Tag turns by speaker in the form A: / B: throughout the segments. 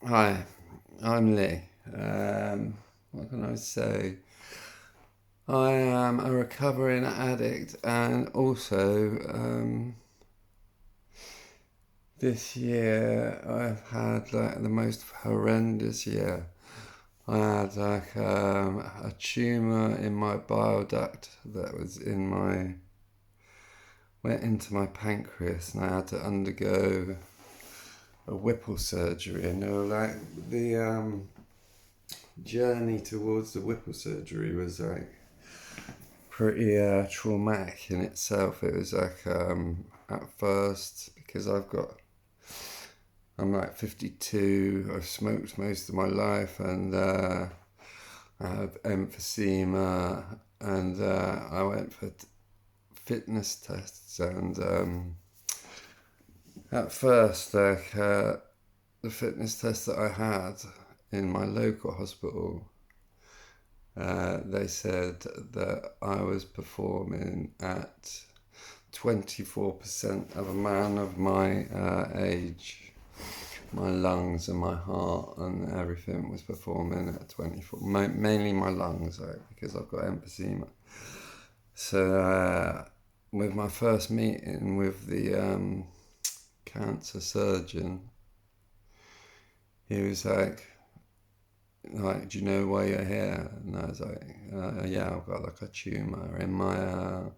A: Hi, I'm Lee. What can I say? I am a recovering addict, and also this year I've had like the most horrendous year. I had like a tumor in my bile duct that was in my went into my pancreas, and I had to undergo a Whipple surgery. And they were like the journey towards the Whipple surgery was like pretty traumatic in itself. It was like at first because I'm like 52. I've smoked most of my life, and I have emphysema, and I went for fitness tests, and at first the fitness test that I had in my local hospital, they said that I was performing at 24% of a man of my age. My lungs and my heart and everything was performing at 24. Mainly my lungs, because I've got emphysema. So, with my first meeting with the cancer surgeon, he was like, do you know why you're here? And I was like, yeah, I've got like a tumor in my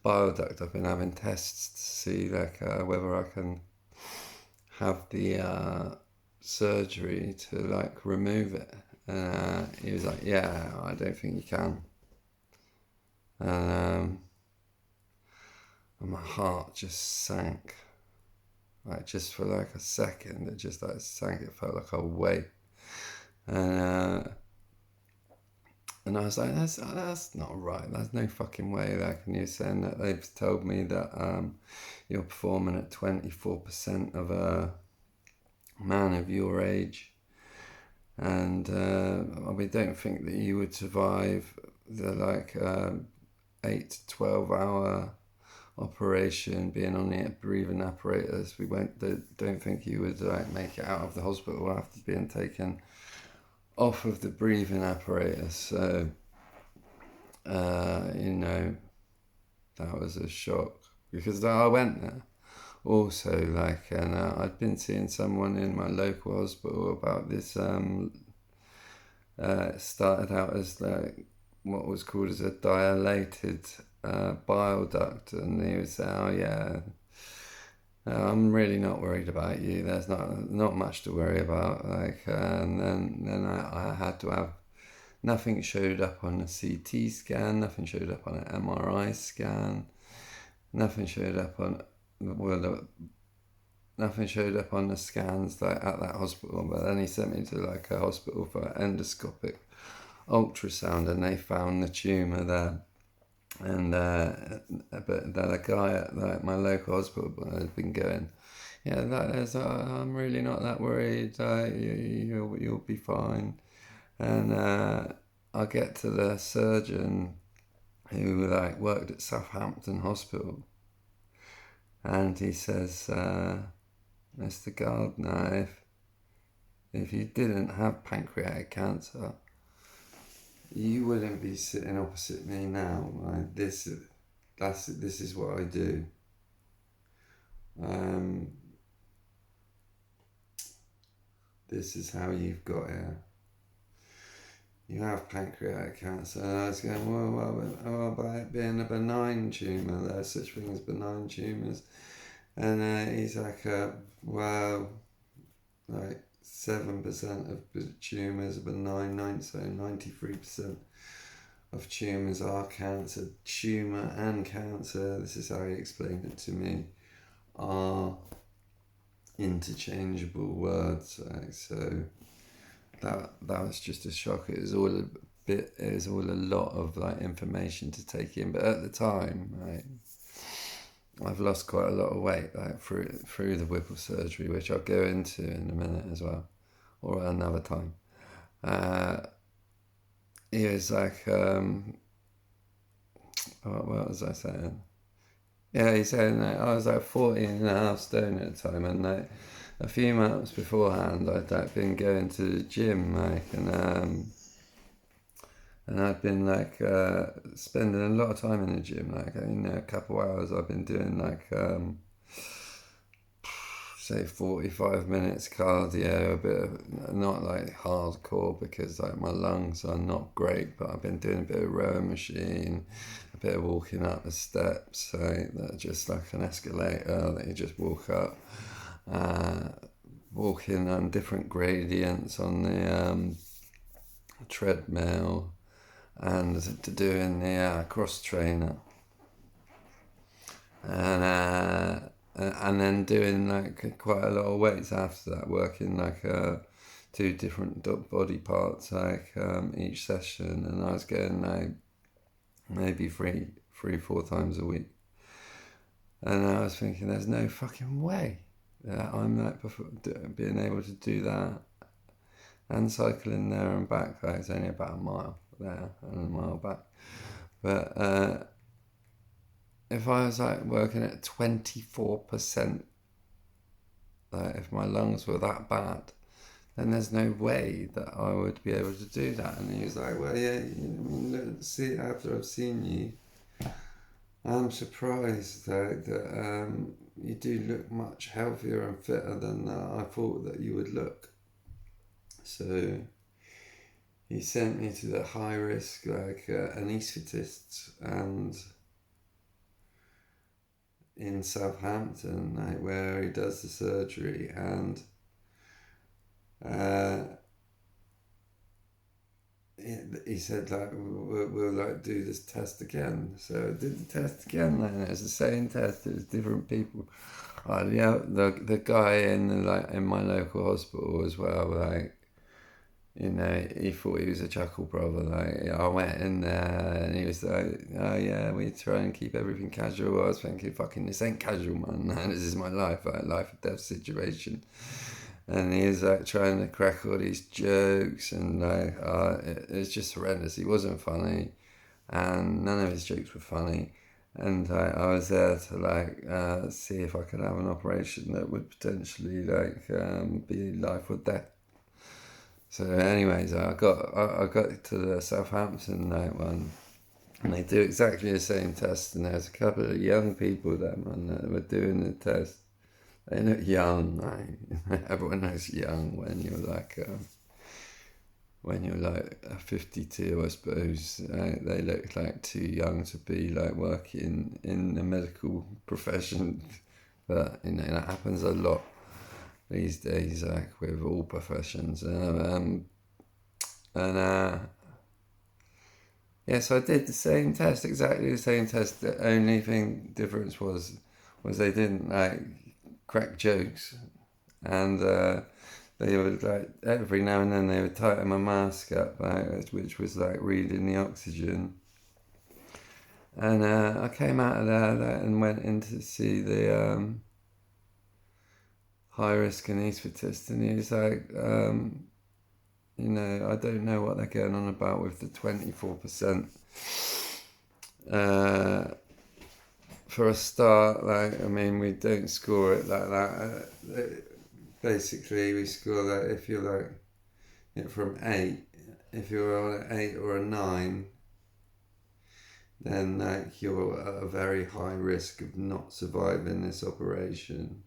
A: bile duct. I've been having tests to see whether I can have the surgery to like remove it. And he was like, yeah, I don't think you can. And my heart just sank, like just for like a second. It just like sank. It felt like a weight. And and I was like, that's not right. There's no fucking way. Like, and you're saying that they've told me that you're performing at 24% of a man of your age, and we don't think that you would survive the 8 to 12 hour operation, being on the breathing apparatus. We don't think you would like make it out of the hospital after being taken off of the breathing apparatus. So, you know, that was a shock because I went there also, and I'd been seeing someone in my local hospital about this. It started out as like what was called as a dilated bile duct, and he was saying, "Oh yeah, I'm really not worried about you. There's not much to worry about." And then I had to have. Nothing showed up on a CT scan. Nothing showed up on an MRI scan. Nothing showed up on nothing showed up on the scans like at that hospital. But then he sent me to like a hospital for endoscopic ultrasound, and they found the tumor there. And but the guy at like my local hospital has been going, yeah, that is. I'm really not that worried. You'll be fine. And I get to the surgeon who like worked at Southampton Hospital, and he says, Mr. Gardner, if you didn't have pancreatic cancer, you wouldn't be sitting opposite me now. Like this is what I do. Um, this is how you've got here. You have pancreatic cancer. And I was going, well, by it being a benign tumour, there's such things as benign tumours. And he's like, well, like 7% of tumours are benign, so 93% of tumours are cancer. Tumour and cancer, this is how he explained it to me, are interchangeable words. So that was just a shock. It was all a lot of like information to take in. But at the time, I've lost quite a lot of weight like through the Whipple surgery, which I'll go into in a minute as well, or another time. He was like, what was I saying? Yeah, he said I was like 14 and a half stone at the time, and a few months beforehand, I'd like been going to the gym, like, and I'd been like spending a lot of time in the gym, like, you know, a couple hours. I've been doing like say 45 minutes cardio, a bit of, not like hardcore because like my lungs are not great, but I've been doing a bit of rowing machine, a bit of walking up the steps, that are just like an escalator that you just walk up, walking on different gradients on the treadmill, and doing the cross trainer, and then doing like quite a lot of weights after that, working like two different body parts like each session, and I was getting like maybe three, 4 times a week, and I was thinking, there's no fucking way that I'm like being able to do that and cycling there and back. Like, it's only about a mile there and a mile back, but if I was like working at 24%, like if my lungs were that bad, then there's no way that I would be able to do that. And he was like, well, yeah, see, after I've seen you, I'm surprised that you do look much healthier and fitter than I thought that you would look. So he sent me to the high risk like anaesthetist and in Southampton, like where he does the surgery, and he said like we'll like do this test again. So I did the test again, and it was the same test. It was different people. Yeah, the guy in my local hospital as well, like, you know, he thought he was a chuckle brother. Like, I went in there and he was like, oh yeah, we try and keep everything casual. I was thinking, fucking, this ain't casual, man. This is my life, like life or death situation. And he was like trying to crack all these jokes, and like it's just horrendous. He wasn't funny, and none of his jokes were funny. And I was there to like see if I could have an operation that would potentially like be life or death. So anyways, I got to the Southampton night one, and they do exactly the same test, and there's a couple of young people there, man, that were doing the test. They look young, like, everyone knows young when you're like 52, I suppose. They look like too young to be like working in the medical profession, but you know that happens a lot these days, like with all professions. Yeah, so I did the same test, exactly the same test. The only difference was they didn't like crack jokes, and they would like every now and then they would tighten my mask up, like, which was like reading the oxygen. And I came out of there and went in to see the high risk anaesthetist, and he was like, you know, I don't know what they're going on about with the 24%. For a start, like, I mean, we don't score it like that. Basically, we score that if you're like, you know, from 8, if you're on an 8 or a 9, then like you're at a very high risk of not surviving this operation.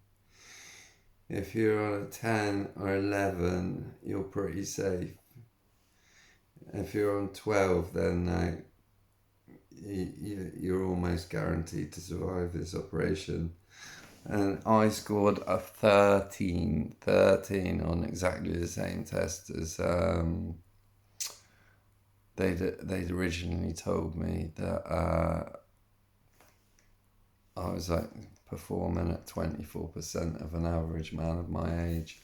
A: If you're on a 10 or 11, you're pretty safe. If you're on 12, then like you're almost guaranteed to survive this operation. And I scored a 13 on exactly the same test as they'd originally told me that I was like performing at 24% of an average man of my age,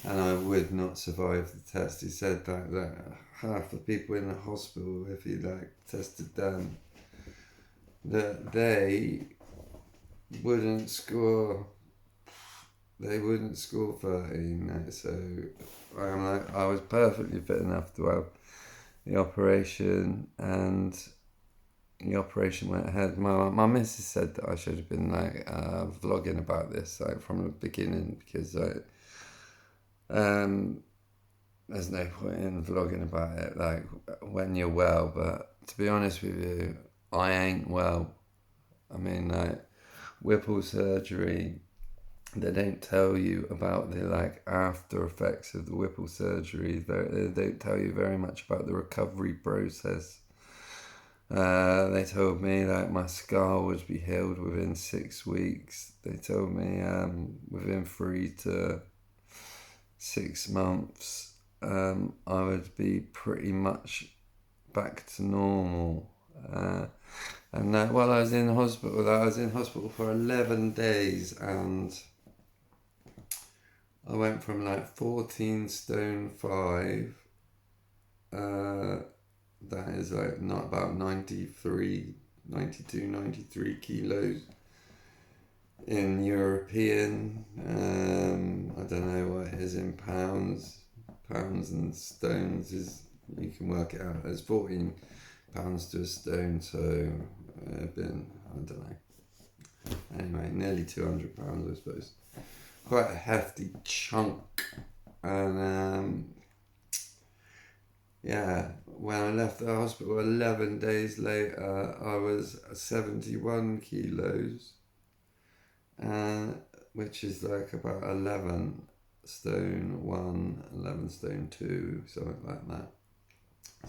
A: and I would not survive the test. He said that half the people in the hospital, if he like tested them, that they wouldn't score 13. So I was perfectly fit enough to have the operation, and the operation went ahead. My missus said that I should have been like vlogging about this like from the beginning, because There's no point in vlogging about it, like, when you're well, but to be honest with you, I ain't well. I mean, like, Whipple surgery, they don't tell you about the, like, after effects of the Whipple surgery. They don't tell you very much about the recovery process. They told me that my scar would be healed within 6 weeks. They told me within 3 to 6 months I would be pretty much back to normal. And while I was in hospital for 11 days, and I went from like 14 stone 5. That is like not about 92, 93 kilos in European. I don't know what it is in pounds. Pounds and stones is, you can work it out. It's 14 pounds to a stone, so I've been, I don't know. Anyway, nearly 200 pounds, I suppose. Quite a hefty chunk. And yeah, when I left the hospital 11 days later, I was 71 kilos, which is like about 11 stone 1, 11 stone 2, something like that.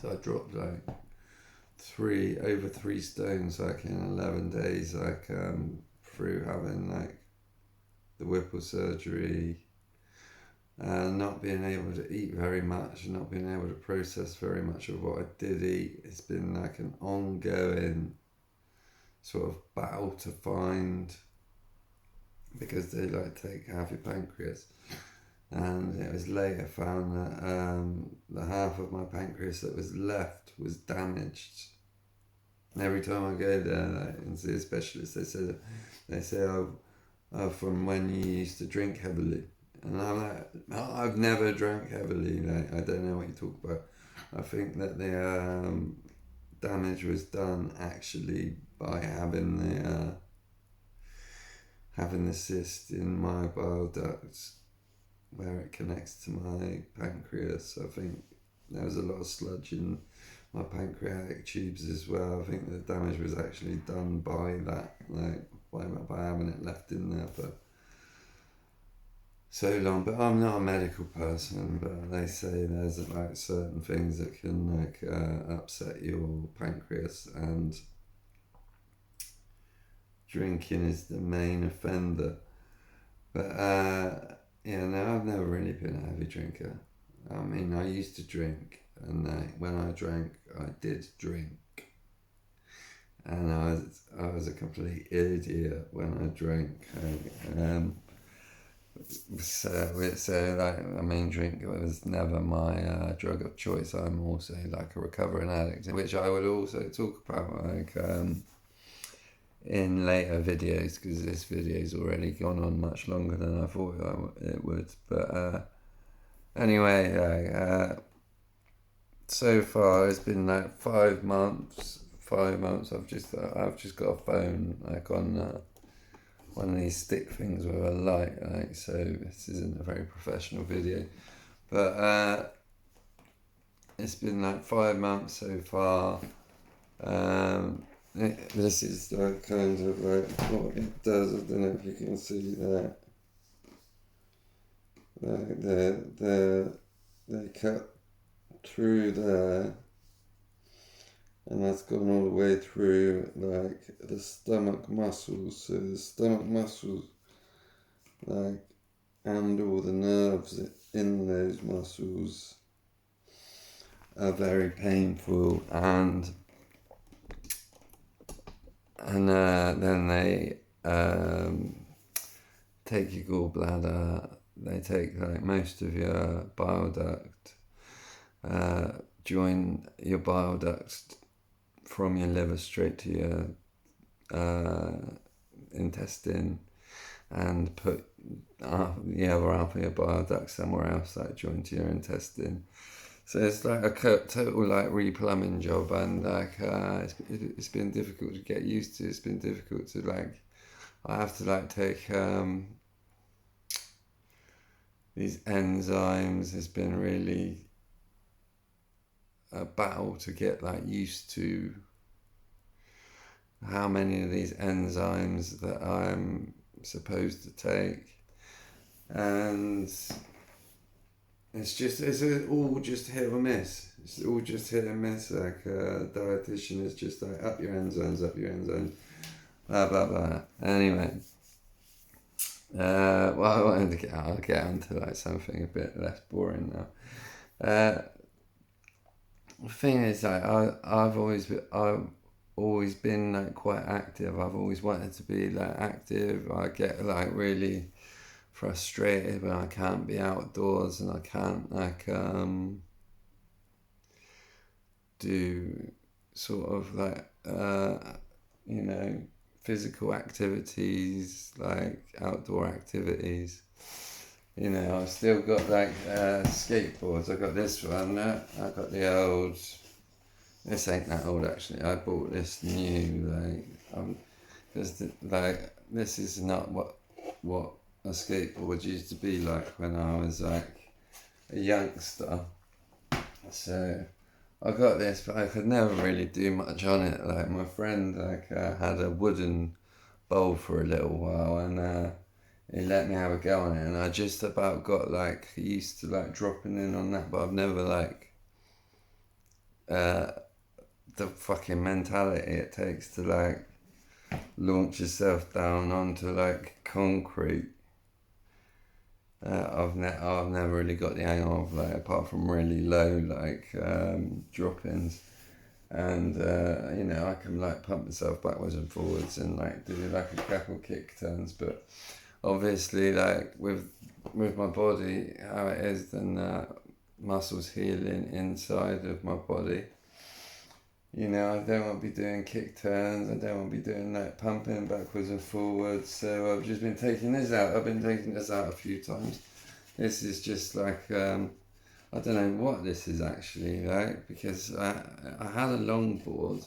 A: So I dropped like over 3 stones like in 11 days, like through having like the Whipple surgery, not being able to eat very much, not being able to process very much of what I did eat. It's been like an ongoing sort of battle to find, because they like take half your pancreas, and it was later found that the half of my pancreas that was left was damaged. And every time I go there and see a specialist, they say, oh, from when you used to drink heavily. And I'm like, oh, I've never drank heavily. Like, I don't know what you talk about. I think that the damage was done actually by having the cyst in my bile ducts where it connects to my pancreas. I think there was a lot of sludge in my pancreatic tubes as well. I think the damage was actually done by that, like by having it left in there for so long. But I'm not a medical person, but they say there's like certain things that can like upset your pancreas, and drinking is the main offender. But yeah, no, I've never really been a heavy drinker. I mean, I used to drink, and when I drank, I did drink. And I was a complete idiot when I drank. So like, I mean, drink was never my drug of choice. I'm also like a recovering addict, which I will also talk about like in later videos, because this video's already gone on much longer than I thought it would. But anyway, so far it's been like 5 months. 5 months. I've just got a phone like on one of these stick things with a light. Like, so this isn't a very professional video, but it's been like 5 months so far. This is like kind of like what it does. I don't know if you can see that. Like they cut through there, and that's gone all the way through like the stomach muscles. So the stomach muscles, like, and all the nerves in those muscles are very painful, and then they take your gallbladder, they take like most of your bile duct, join your bile ducts from your liver straight to your intestine, and put the other half of your bile duct somewhere else, like joined to your intestine. So it's like a total like replumbing job, and like it's been difficult to get used to. It's been difficult to like, I have to like take these enzymes has been really a battle to get like used to how many of these enzymes that I'm supposed to take, and it's all just hit or miss. It's all just hit and miss. Like a dietitian is just like up your enzymes, blah blah blah. Anyway, well, I wanted to get onto like something a bit less boring now. The thing is, like I've always been like quite active. I've always wanted to be like active. I get like really frustrated when I can't be outdoors and I can't like do sort of like physical activities, like outdoor activities. I've still got like skateboards. I got this one. I got the old. This ain't that old actually. I bought this new because this is not what a skateboard used to be like when I was like a youngster. So I got this, but I could never really do much on it. Like my friend had a wooden bowl for a little while, and he let me have a go on it, and I just about got like used to like dropping in on that, but I've never like the fucking mentality it takes to like launch yourself down onto like concrete. I've never really got the hang of like, apart from really low like drop-ins, and I can like pump myself backwards and forwards and like do like a couple kick turns, but obviously like with my body how it is, then muscles healing inside of my body. I don't want to be doing kick turns. I don't want to be doing like pumping backwards and forwards. So I've just been taking this out. I've been taking this out a few times. This is just like, I don't know what this is actually like, because I had a longboard,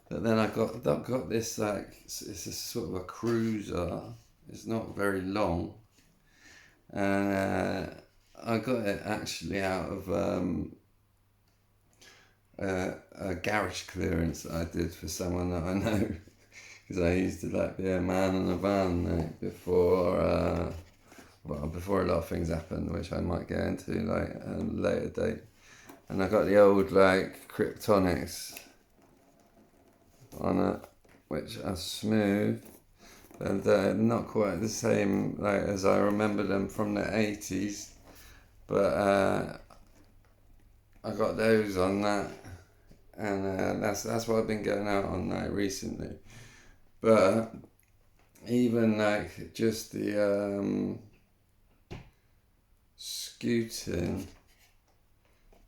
A: but then I got this like, it's a sort of a cruiser. It's not very long. And I got it actually out of a garage clearance that I did for someone that I know, because I used to like be a man in a van like, before a lot of things happened, which I might get into like at a later date. And I got the old like Kryptonics on it, which are smooth, and not quite the same like as I remember them from the 80s, but I got those on that, and that's what I've been going out on like recently. But even like just the scooting,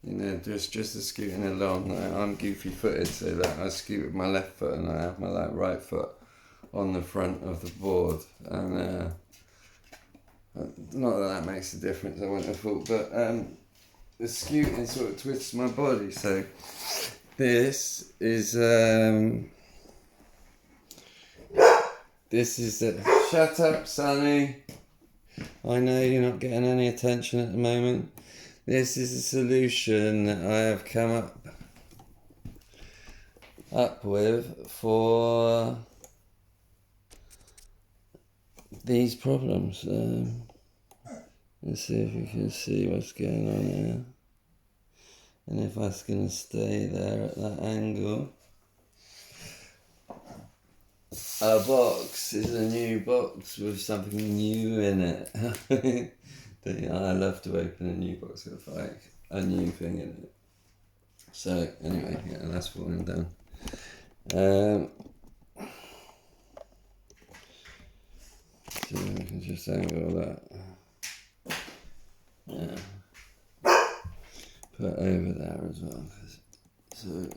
A: just the scooting along. Like, I'm goofy footed, so that I scoot with my left foot and I have my like right foot on the front of the board, and not that makes a difference. I wouldn't have thought, but the scooting sort of twists my body. So this is the shut up, Sonny. I know you're not getting any attention at the moment. This is a solution that I have come up with for these problems. Let's see if you can see what's going on here, and if that's going to stay there at that angle. A box is a new box with something new in it. I love to open a new box with like a new thing in it. So anyway, yeah, that's falling down. So I can just angle that. Yeah. Put over there as well. So.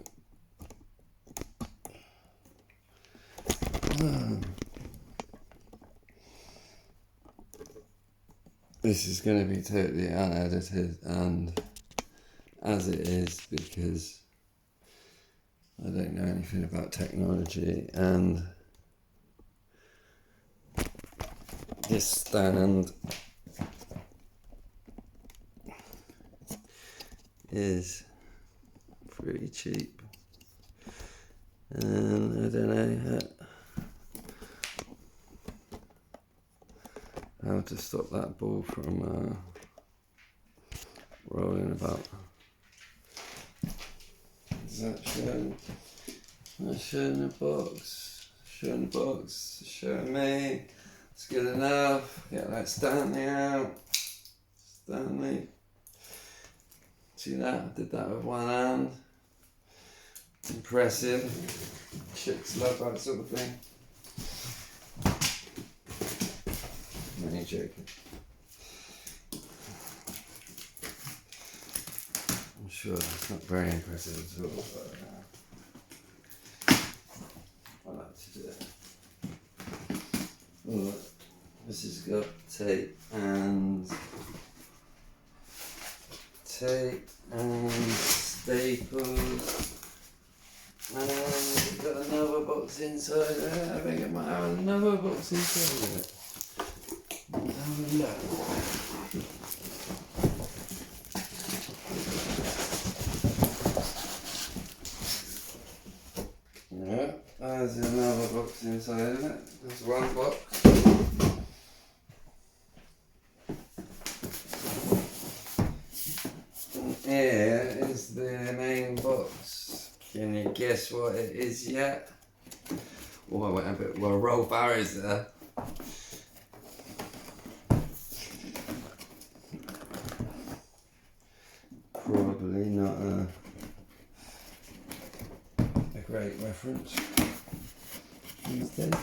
A: This is going to be totally unedited, and as it is, because I don't know anything about technology, and this stand is pretty cheap. And I don't know how to stop that ball from rolling about. Is that showing? That's showing the box. Showing the box. Showing me. It's good enough. Get that Stanley out. Stanley. See that? I did that with one hand. Impressive. Chicks love that sort of thing. I'm only joking. I'm sure it's not very impressive at all, but I like to do it. Oh, this has got tape and staples. And we've got another box inside there. I think it might have another box inside of it. Let's have a look. Yeah, there's another box inside of it. There's one box. And here is the main box. Can you guess what it is yet? Oh, I went a bit well, roll barrows there. Probably not a great reference these days.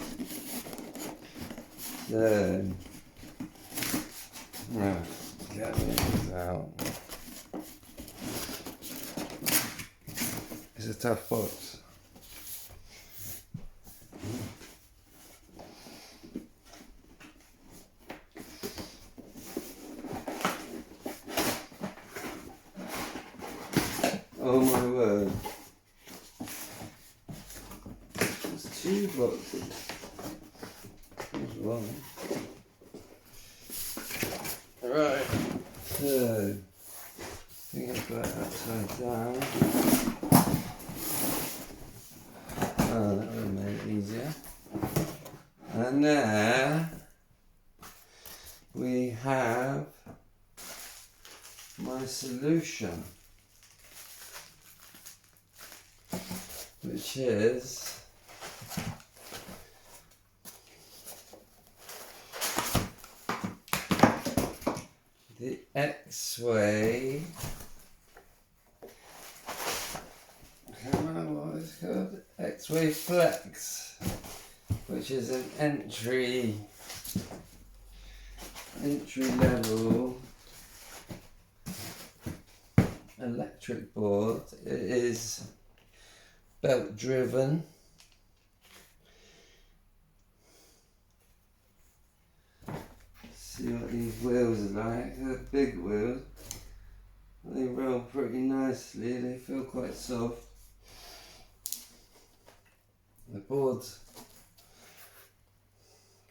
A: So, now, get these out. It's a tough box. Oh my word. There's two boxes. There's one. Right. So, I think I've got it upside down. Oh, that would have made it easier. And there we have my solution, which is the exway. I can't remember what it's called. Exway Flex, which is an entry level electric board. It is belt driven. See what these wheels are like. They're big wheels. They roll pretty nicely. They feel quite soft. The board's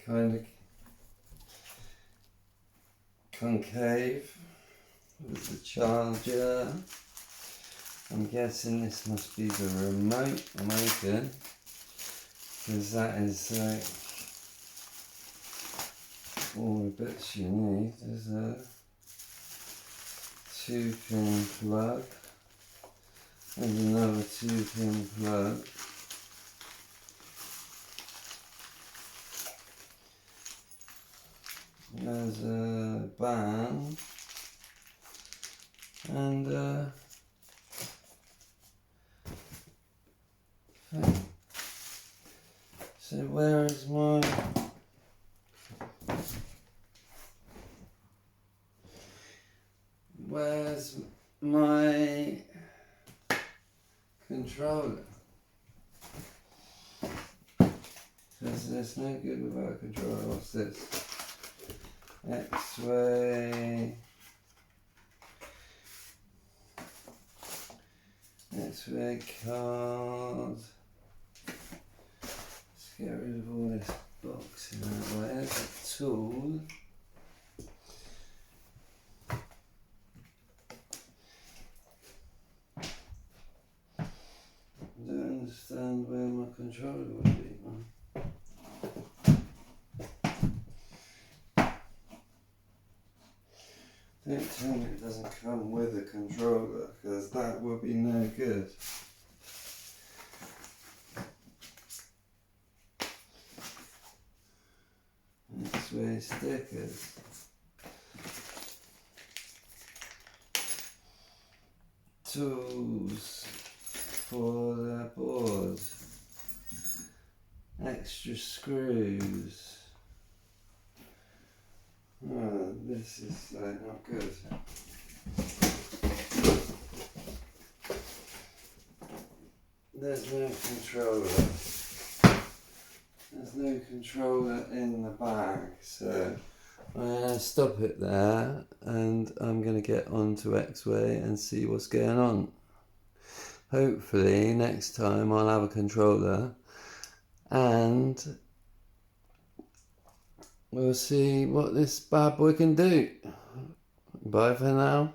A: kind of concave with the charger. I'm guessing this must be the remote. I'm hoping, because that is like all the bits you need. There's a 2-pin plug. There's another 2-pin plug. There's a band and a thing. So where's my controller? Because there's no good without a controller. What's this? Exway card. Let's get rid of all this box in that way. There's a tool. controller would be. Don't tell me it doesn't come with a controller, because that would be no good. Exway stickers. Tools for the board. Extra screws. Oh, this is not good. There's no controller. There's no controller in the bag, so I'm going to stop it there and I'm going to get on to Exway and see what's going on. Hopefully next time I'll have a controller and we'll see what this bad boy can do. Bye for now.